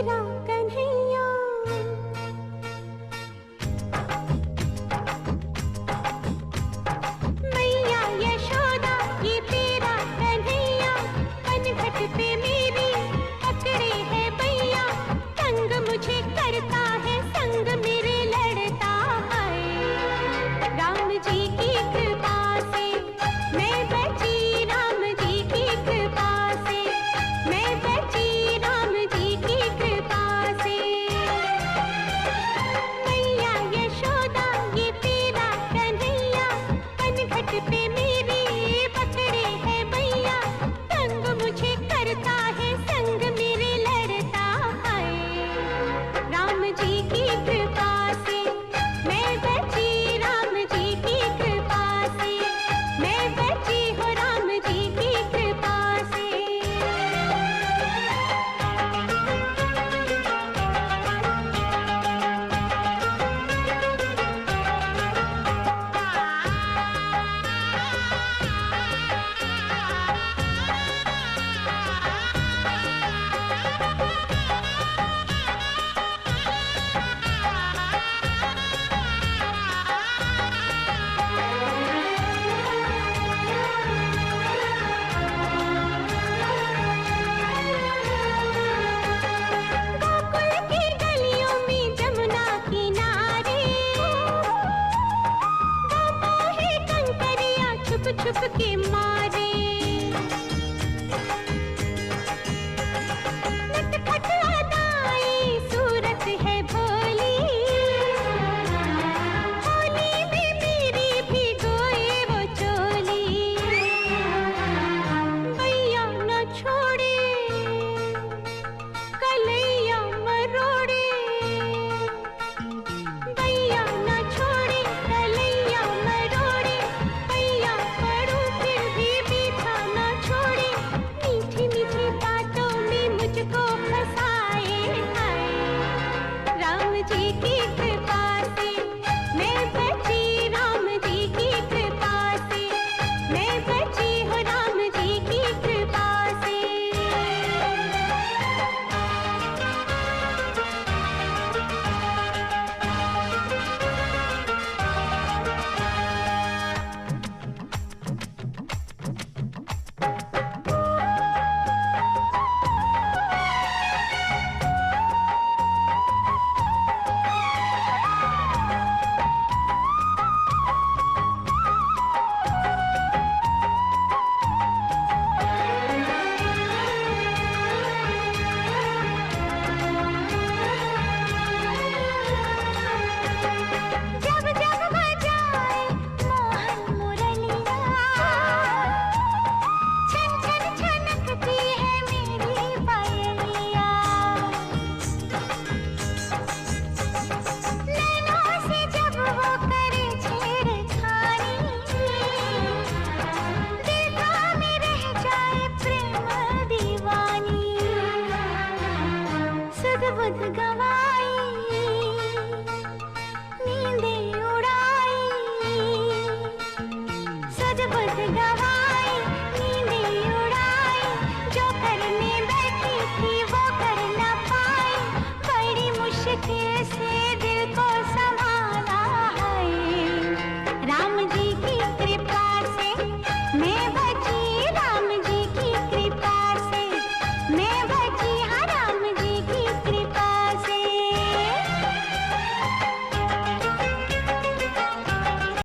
तेरा कन्हैया। मैया यशोदा ये तेरा कन्हैया, पनघट पे मेरी पकड़े है बैया। तंग मुझे करता है, संग मेरे लड़ता है। राम जी की कृपा से मैं बची, राम जी की कृपा से मैं बची, राम जी की कृपा से। मैया यशोदा ये तेरा कन्हैया, पनघट पे मेरी पकड़े है बैया। तंग मुझे करता है, संग मेरे लड़ता है। राम जी की कृपा से मैं बची, राम जी की कृपा से मैं बची हूँ, राम जी की कृपा से। गोकुल की गलियों में जमुना किनारे गाता है कंकरिया छुप छुप के मारे। नटखट अदाएं सूरत है भोली, होली में मेरी भिगोए वो चोली। भैया न छोड़े कलैया मरोड़े, भैया न छोड़े कलैया मरोड़े। भैया पढ़ूं फिर भी पीछा न छोड़े, मीठी मीठी बातों में मुझको फंसाए हाय। राम जी की कृपा से मैं बची, राम जी की कृपा से मैं बची हूँ, राम जी की कृपा से। जब जब बजाए मोहन मुरलिया, छन छन छनकती है मेरी पायलिया। नैनों से जब वो करे छेड़खानी, देखा में रह जाए प्रेम दीवानी। सुध बुध गा